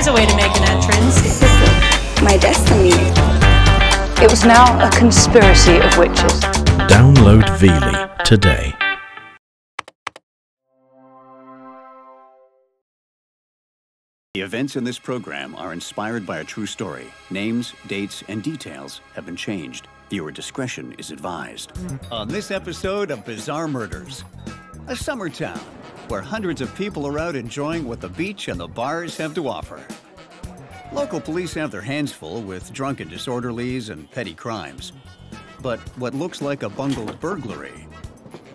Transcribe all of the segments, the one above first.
There's a way to make an entrance. This is my destiny. It was now a conspiracy of witches. Download Veely today. The events in this program are inspired by a true story. Names, dates, and details have been changed. Viewer discretion is advised. On this episode of Bizarre Murders, a summer town where hundreds of people are out enjoying what the beach and the bars have to offer. Local police have their hands full with drunken disorderlies and petty crimes. But what looks like a bungled burglary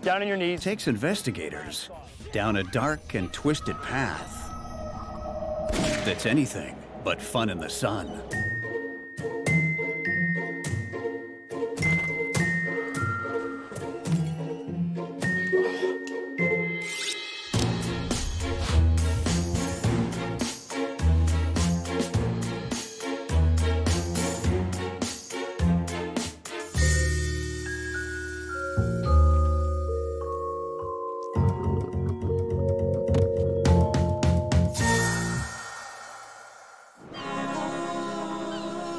down on your knees takes investigators down a dark and twisted path that's anything but fun in the sun.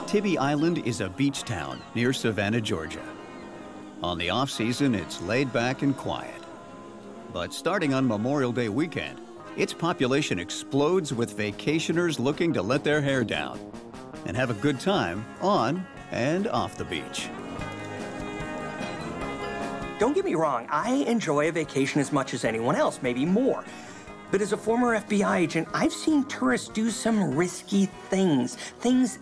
Tybee Island is a beach town near Savannah, Georgia. On the off-season, it's laid back and quiet. But starting on Memorial Day weekend, its population explodes with vacationers looking to let their hair down and have a good time on and off the beach. Don't get me wrong, I enjoy a vacation as much as anyone else, maybe more. But as a former FBI agent, I've seen tourists do some risky things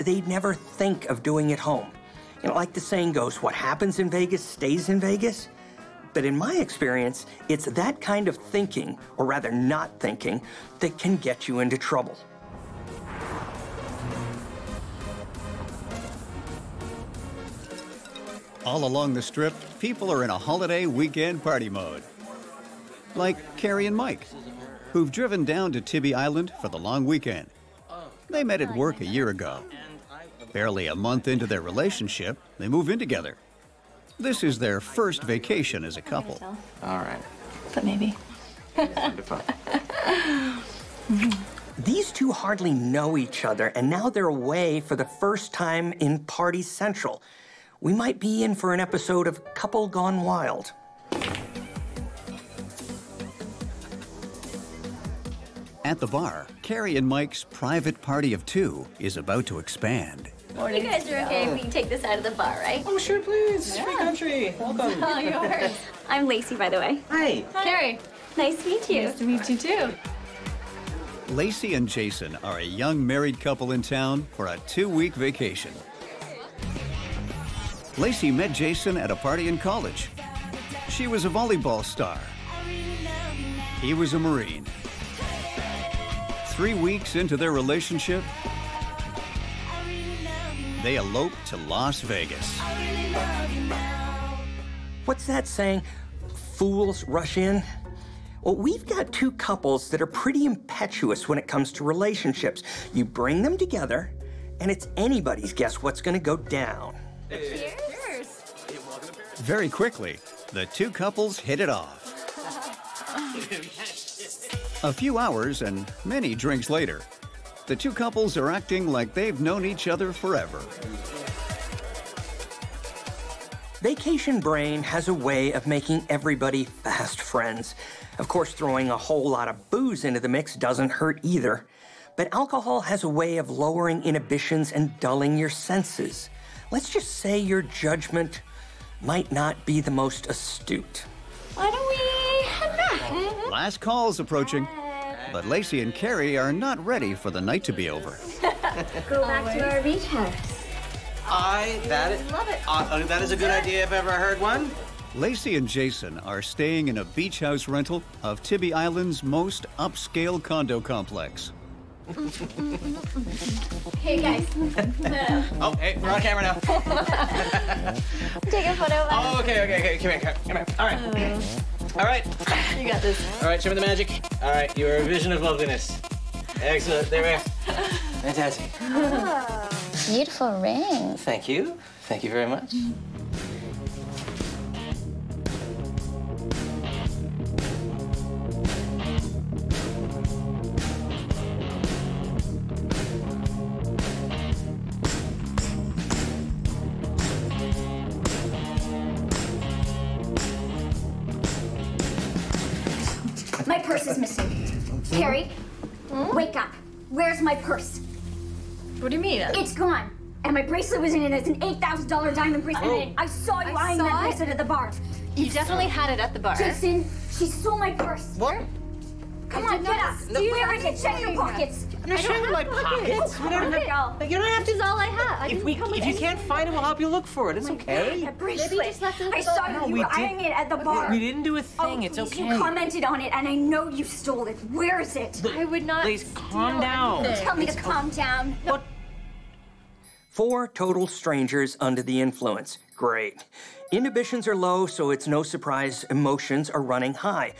they'd never think of doing at home. You know, like the saying goes, what happens in Vegas stays in Vegas. But in my experience, it's that kind of thinking, or rather not thinking, that can get you into trouble. All along the Strip, people are in a holiday weekend party mode. Like Carrie and Mike, who've driven down to Tybee Island for the long weekend. They met at work a year ago. Barely a month into their relationship, they move in together. This is their first vacation as a couple. All right. But maybe. These two hardly know each other, and now they're away for the first time in Party Central. We might be in for an episode of Couple Gone Wild. At the bar, Carrie and Mike's private party of two is about to expand. You guys are okay if we take this out of the bar, right? Oh, sure, please. Free country. Welcome. Oh, yours. I'm Lacey, by the way. Hi. Carrie. Nice to meet you. Nice to meet you, too. Lacey and Jason are a young married couple in town for a 2-week vacation. Lacey met Jason at a party in college. She was a volleyball star. He was a Marine. 3 weeks into their relationship, they eloped to Las Vegas. What's that saying? Fools rush in? Well, we've got two couples that are pretty impetuous when it comes to relationships. You bring them together, and it's anybody's guess what's going to go down. Cheers. Very quickly, the two couples hit it off. A few hours and many drinks later, the two couples are acting like they've known each other forever. Vacation brain has a way of making everybody fast friends. Of course, throwing a whole lot of booze into the mix doesn't hurt either. But alcohol has a way of lowering inhibitions and dulling your senses. Let's just say your judgment might not be the most astute. Why don't we head back? Last call's approaching, but Lacey and Carrie are not ready for the night to be over. Go back to our beach house. Love it. That is a good idea if ever I heard one. Lacey and Jason are staying in a beach house rental of Tybee Island's most upscale condo complex. Hey, guys. Oh, hey, we're on camera now. Take a photo of us. Oh, okay. Come here. All right. All right. You got this. All right, show me the magic. All right, you are a vision of loveliness. Excellent. There we are. Fantastic. Oh, beautiful ring. Thank you. Thank you very much. purse is missing. Carrie, wake up. Where's my purse? What do you mean? It's gone. And my bracelet was in it. It's an $8,000 diamond bracelet. Oh. I saw you eyeing that bracelet at the bar. You definitely had it at the bar. Jason, she stole my purse. What? Come on, get up. Where is it? Check your pockets. I'm not checking my pockets. You don't have to. This is all I have. If you can't find it, we'll help you look for it. It's okay. That bracelet. Maybe you just left it at the I saw bar. you were eyeing it at the bar. We didn't do a thing. It's please, okay. You commented on it, and I know you stole it. Where is it? I would not. Please calm down. Tell me to calm down. What? 4 total strangers under the influence. Great. Inhibitions are low, so it's no surprise emotions are running high.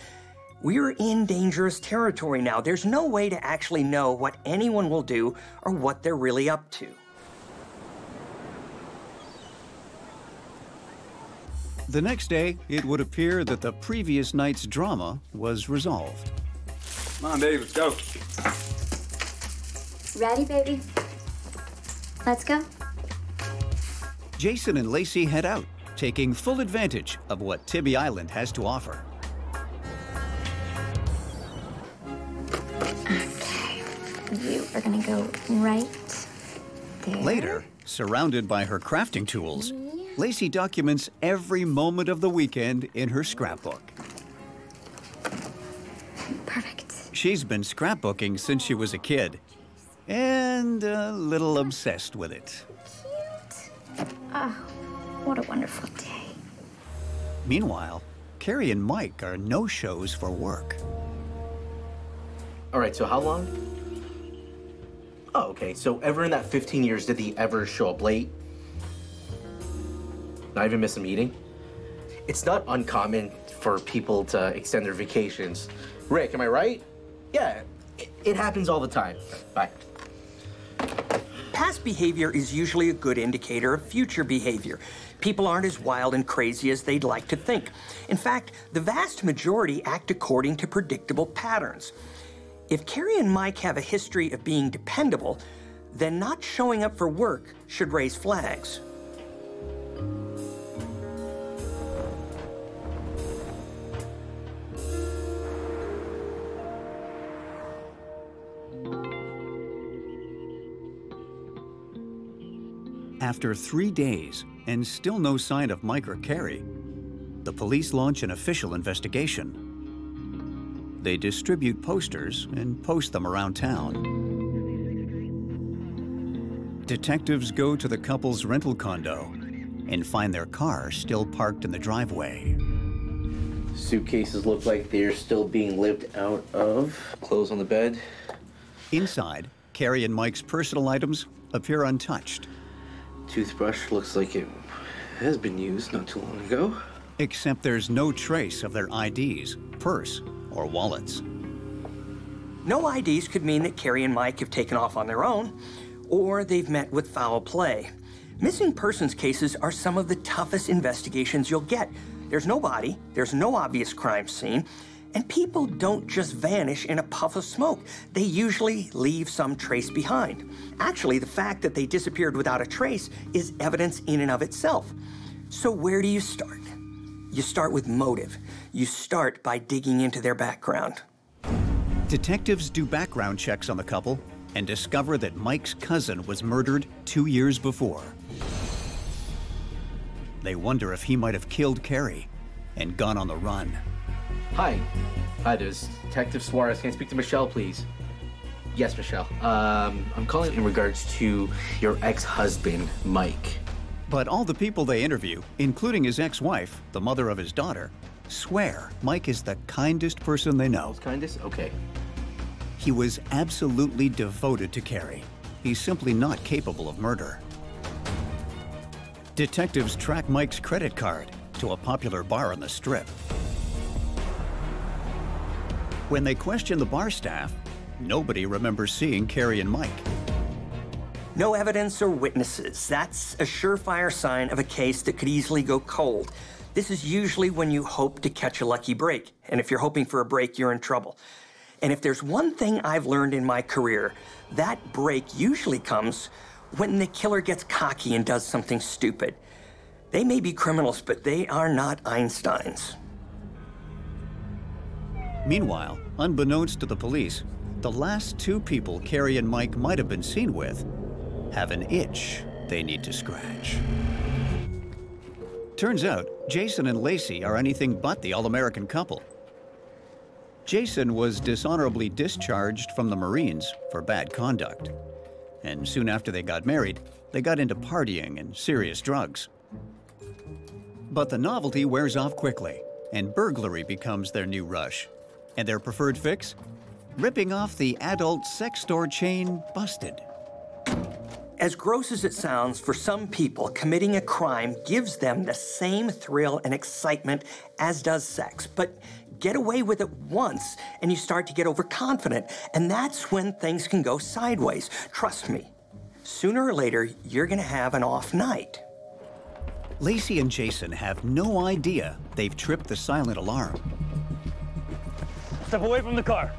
We're in dangerous territory now. There's no way to actually know what anyone will do or what they're really up to. The next day, it would appear that the previous night's drama was resolved. Come on, baby, let's go. Ready, baby? Let's go. Jason and Lacey head out, taking full advantage of what Tibby Island has to offer. Okay. You are gonna go right there. Later, surrounded by her crafting tools, Lacey documents every moment of the weekend in her scrapbook. Perfect. She's been scrapbooking since she was a kid, and a little obsessed with it. Cute. Oh, what a wonderful day. Meanwhile, Carrie and Mike are no-shows for work. All right, so how long? Oh, okay, so ever in that 15 years, did he ever show up late? Not even miss a meeting? It's not uncommon for people to extend their vacations. Rick, am I right? Yeah, it happens all the time. Bye. Past behavior is usually a good indicator of future behavior. People aren't as wild and crazy as they'd like to think. In fact, the vast majority act according to predictable patterns. If Carrie and Mike have a history of being dependable, then not showing up for work should raise flags. After 3 days and still no sign of Mike or Carrie, the police launch an official investigation. They distribute posters and post them around town. Detectives go to the couple's rental condo and find their car still parked in the driveway. Suitcases look like they're still being lived out of. Clothes on the bed. Inside, Carrie and Mike's personal items appear untouched. Toothbrush looks like it has been used not too long ago. Except there's no trace of their IDs, purse, or wallets. No IDs could mean that Carrie and Mike have taken off on their own, or they've met with foul play. Missing persons cases are some of the toughest investigations you'll get. There's no body, there's no obvious crime scene, and people don't just vanish in a puff of smoke. They usually leave some trace behind. Actually, the fact that they disappeared without a trace is evidence in and of itself. So where do you start? You start with motive. You start by digging into their background. Detectives do background checks on the couple and discover that Mike's cousin was murdered 2 years before. They wonder if he might have killed Carrie and gone on the run. Hi. Hi, this is Detective Suarez. Can I speak to Michelle, please? Yes, Michelle. I'm calling in regards to your ex-husband, Mike. But all the people they interview, including his ex-wife, the mother of his daughter, swear Mike is the kindest person they know. Kindest? Okay. He was absolutely devoted to Carrie. He's simply not capable of murder. Detectives track Mike's credit card to a popular bar on the Strip. When they question the bar staff, nobody remembers seeing Carrie and Mike. No evidence or witnesses. That's a surefire sign of a case that could easily go cold. This is usually when you hope to catch a lucky break. And if you're hoping for a break, you're in trouble. And if there's one thing I've learned in my career, that break usually comes when the killer gets cocky and does something stupid. They may be criminals, but they are not Einsteins. Meanwhile, Unbeknownst to the police, the last two people Carrie and Mike might have been seen with have an itch they need to scratch. Turns out, Jason and Lacey are anything but the all-American couple. Jason was dishonorably discharged from the Marines for bad conduct. And soon after they got married, they got into partying and serious drugs. But the novelty wears off quickly, and burglary becomes their new rush. And their preferred fix? Ripping off the adult sex store chain Busted. As gross as it sounds, for some people, committing a crime gives them the same thrill and excitement as does sex. But get away with it once, and you start to get overconfident, and that's when things can go sideways. Trust me, sooner or later, you're gonna have an off night. Lacey and Jason have no idea they've tripped the silent alarm. Step away from the car.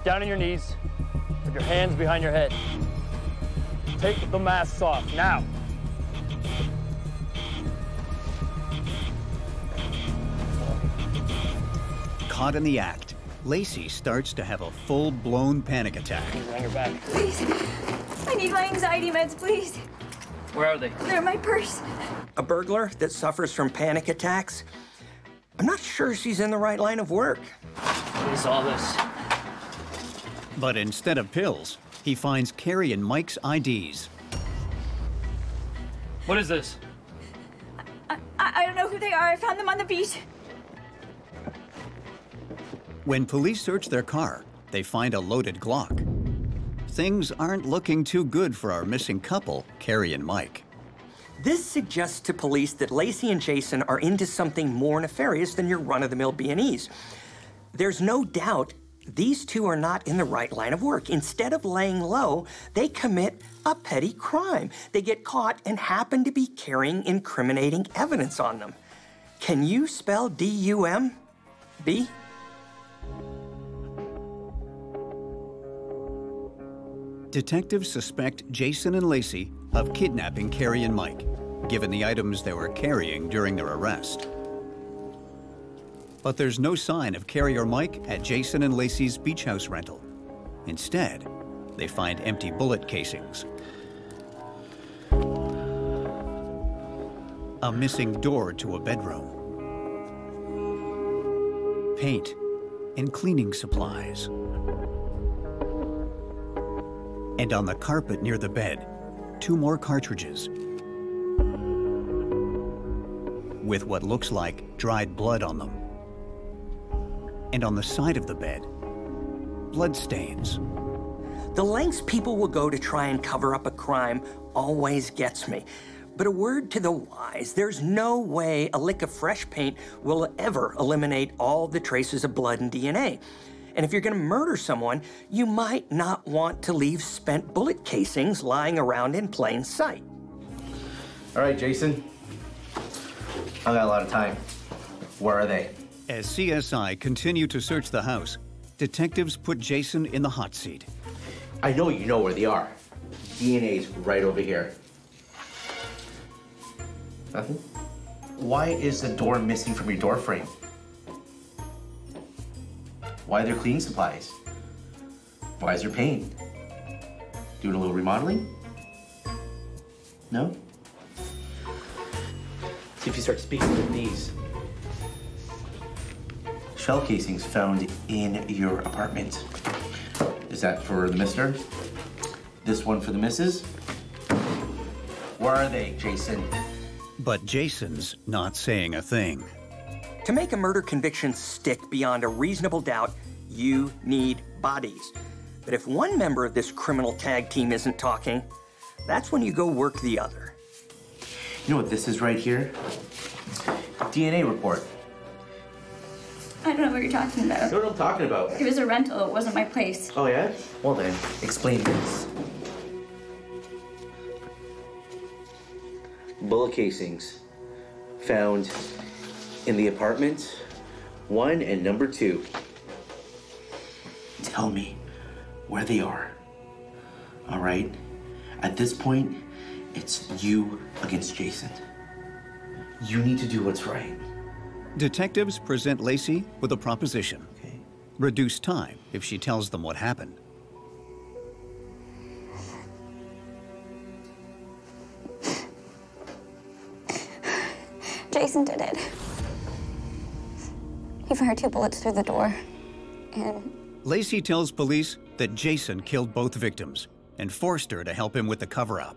Down on your knees. Put your hands behind your head. Take the masks off, now. Caught in the act, Lacey starts to have a full-blown panic attack. Hang your back. Please. I need my anxiety meds, please. Where are they? They're in my purse. A burglar that suffers from panic attacks? I'm not sure she's in the right line of work. What is all this? But instead of pills, he finds Carrie and Mike's IDs. What is this? I don't know who they are. I found them on the beach. When police search their car, they find a loaded Glock. Things aren't looking too good for our missing couple, Carrie and Mike. This suggests to police that Lacey and Jason are into something more nefarious than your run-of-the-mill B&Es. There's no doubt these two are not in the right line of work. Instead of laying low, they commit a petty crime. They get caught and happen to be carrying incriminating evidence on them. Can you spell D-U-M-B? Detectives suspect Jason and Lacey of kidnapping Carrie and Mike, given the items they were carrying during their arrest. But there's no sign of Carrie or Mike at Jason and Lacey's beach house rental. Instead, they find empty bullet casings, a missing door to a bedroom, paint and cleaning supplies. And on the carpet near the bed, 2 more cartridges with what looks like dried blood on them. And on the side of the bed, blood stains. The lengths people will go to try and cover up a crime always gets me. But a word to the wise, there's no way a lick of fresh paint will ever eliminate all the traces of blood and DNA. And if you're gonna murder someone, you might not want to leave spent bullet casings lying around in plain sight. All right, Jason. I got a lot of time. Where are they? As CSI continue to search the house, detectives put Jason in the hot seat. I know you know where they are. DNA's right over here. Nothing? Why is the door missing from your door frame? Why are there cleaning supplies? Why is there paint? Doing a little remodeling? No? See if you start speaking with these. Shell casings found in your apartment. Is that for the mister? This one for the missus? Where are they, Jason? But Jason's not saying a thing. To make a murder conviction stick beyond a reasonable doubt, you need bodies. But if one member of this criminal tag team isn't talking, that's when you go work the other. You know what this is right here? DNA report. I don't know what you're talking about. You know what I'm talking about? It was a rental. It wasn't my place. Oh, yeah? Well then, explain this. Bullet casings found in the apartment 1 and number 2. Tell me where they are. All right? At this point, it's you against Jason. You need to do what's right. Detectives present Lacey with a proposition. Okay. reduce time if she tells them what happened. Jason did it. He fired 2 bullets through the door, and... Lacey tells police that Jason killed both victims and forced her to help him with the cover-up.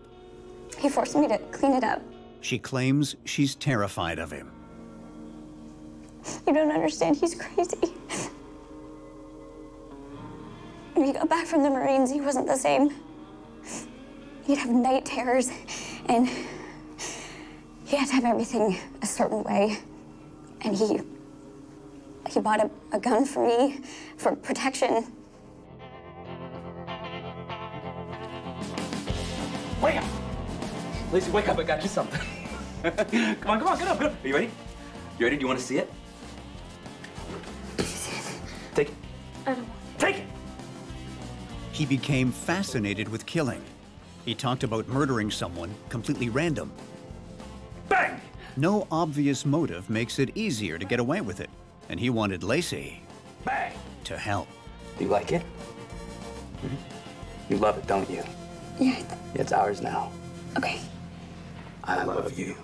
He forced me to clean it up. She claims she's terrified of him. You don't understand, he's crazy. When he got back from the Marines, he wasn't the same. He'd have night terrors, and he had to have everything a certain way. And he bought a gun for me for protection. Wake up! Lacey, wake up, I got you something. Come on, get up. Are you ready? You ready? Do you want to see it? Take it. I don't want Take it! He became fascinated with killing. He talked about murdering someone completely random. Bang! No obvious motive makes it easier to get away with it, and he wanted Lacey Bang! to help. You like it? You love it, don't you? Yeah. It's ours now. Okay. I love you.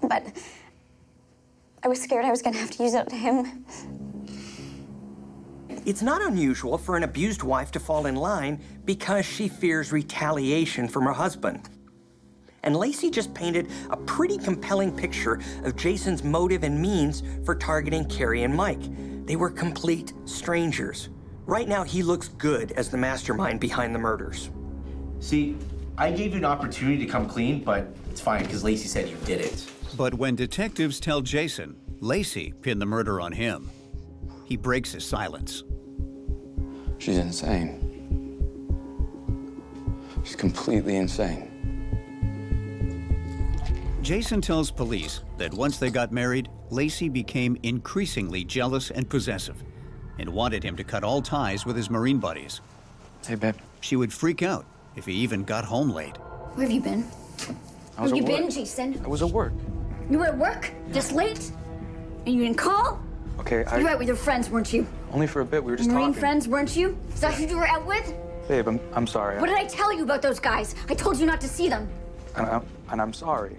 But I was scared I was gonna have to use it to him. It's not unusual for an abused wife to fall in line because she fears retaliation from her husband. And Lacey just painted a pretty compelling picture of Jason's motive and means for targeting Carrie and Mike. They were complete strangers. Right now, he looks good as the mastermind behind the murders. See, I gave you an opportunity to come clean, but it's fine because Lacey said you did it. But when detectives tell Jason Lacey pinned the murder on him, he breaks his silence. She's insane. She's completely insane. Jason tells police that once they got married, Lacey became increasingly jealous and possessive and wanted him to cut all ties with his Marine buddies. Hey, babe. She would freak out if he even got home late. Where have you been? I was Where have you at been, work. Jason? I was at work. You were at work? This late? And you didn't call? Okay, You were out with your friends, weren't you? Only for a bit. We were just Marine talking. friends, weren't you? Is that who you were out with? Babe, I'm sorry. What did I tell you about those guys? I told you not to see them. And I'm sorry.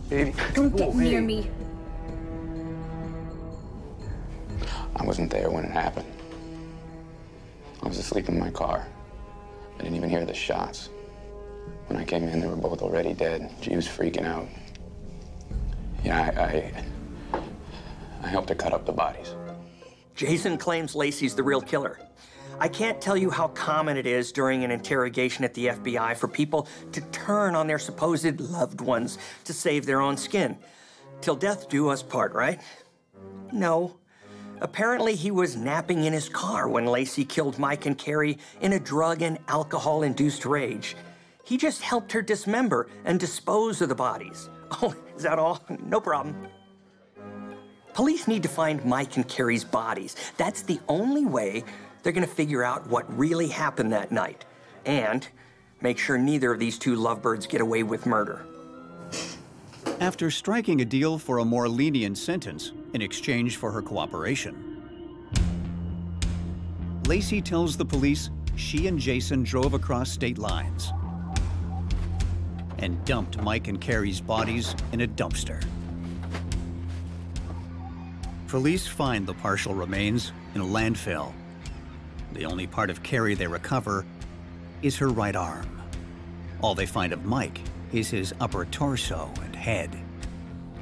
Baby. Don't get near me. I wasn't there when it happened. I was asleep in my car. I didn't even hear the shots. When I came in, they were both already dead. She was freaking out. Yeah, I helped her cut up the bodies. Jason claims Lacey's the real killer. I can't tell you how common it is during an interrogation at the FBI for people to turn on their supposed loved ones to save their own skin. Till death do us part, right? No. Apparently, he was napping in his car when Lacey killed Mike and Carrie in a drug and alcohol-induced rage. He just helped her dismember and dispose of the bodies. Oh, is that all? No problem. Police need to find Mike and Carrie's bodies. That's the only way they're gonna figure out what really happened that night. And make sure neither of these two lovebirds get away with murder. After striking a deal for a more lenient sentence in exchange for her cooperation, Lacey tells the police she and Jason drove across state lines and dumped Mike and Carrie's bodies in a dumpster. Police find the partial remains in a landfill. The only part of Carrie they recover is her right arm. All they find of Mike is his upper torso and head.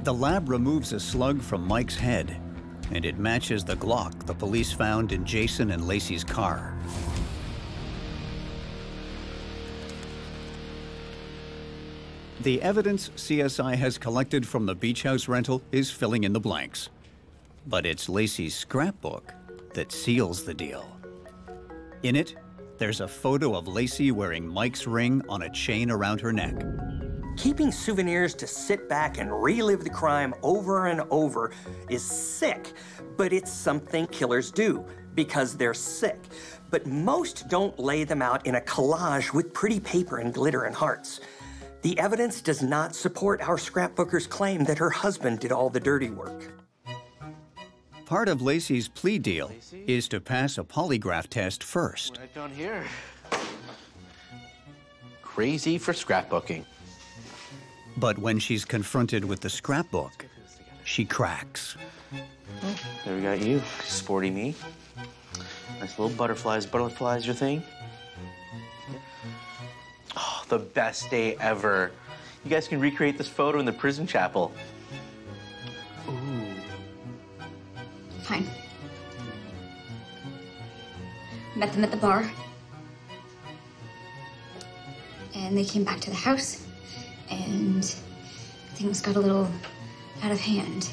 The lab removes a slug from Mike's head, and it matches the Glock the police found in Jason and Lacey's car. The evidence CSI has collected from the beach house rental is filling in the blanks. But it's Lacey's scrapbook that seals the deal. In it, there's a photo of Lacey wearing Mike's ring on a chain around her neck. Keeping souvenirs to sit back and relive the crime over and over is sick, but it's something killers do because they're sick. But most don't lay them out in a collage with pretty paper and glitter and hearts. The evidence does not support our scrapbooker's claim that her husband did all the dirty work. Part of Lacey's plea deal is to pass a polygraph test first. Right down here. Crazy for scrapbooking. But when she's confronted with the scrapbook, she cracks. There we got you, sporty me. Nice little butterflies. Butterflies your thing? Oh, the best day ever. You guys can recreate this photo in the prison chapel. Ooh. Fine. Met them at the bar. And they came back to the house. And things got a little out of hand.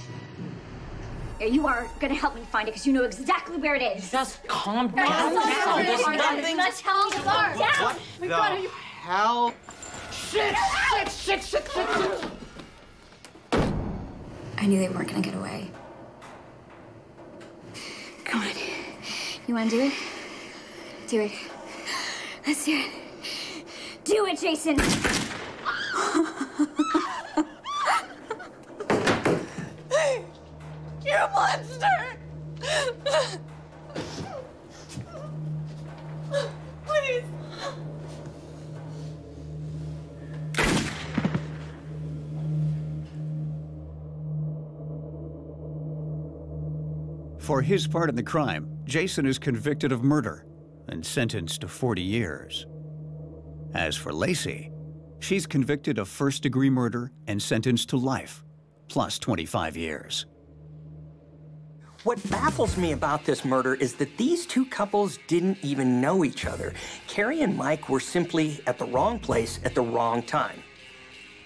You are gonna help me find it because you know exactly where it is. Just calm down. There's nothing. Let's tell the bar. What the hell? Shit! I knew they weren't gonna get away. Come on. You wanna do it? Do it. Let's do it. Do it, Jason! You're a monster! Please. For his part in the crime, Jason is convicted of murder and sentenced to 40 years. As for Lacey, she's convicted of first-degree murder and sentenced to life, plus 25 years. What baffles me about this murder is that these two couples didn't even know each other. Carrie and Mike were simply at the wrong place at the wrong time.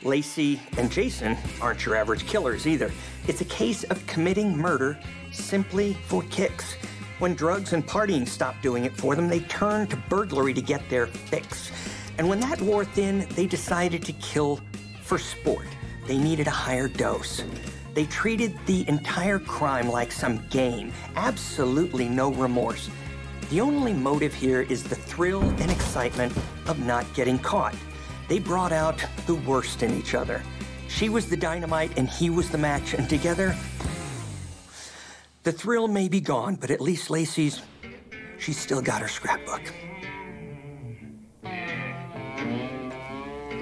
Lacey and Jason aren't your average killers either. It's a case of committing murder simply for kicks. When drugs and partying stopped doing it for them, they turned to burglary to get their fix. And when that wore thin, they decided to kill for sport. They needed a higher dose. They treated the entire crime like some game, absolutely no remorse. The only motive here is the thrill and excitement of not getting caught. They brought out the worst in each other. She was the dynamite and he was the match, and together, the thrill may be gone, but at least Lacey's, she's still got her scrapbook.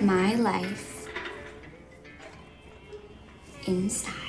My life inside.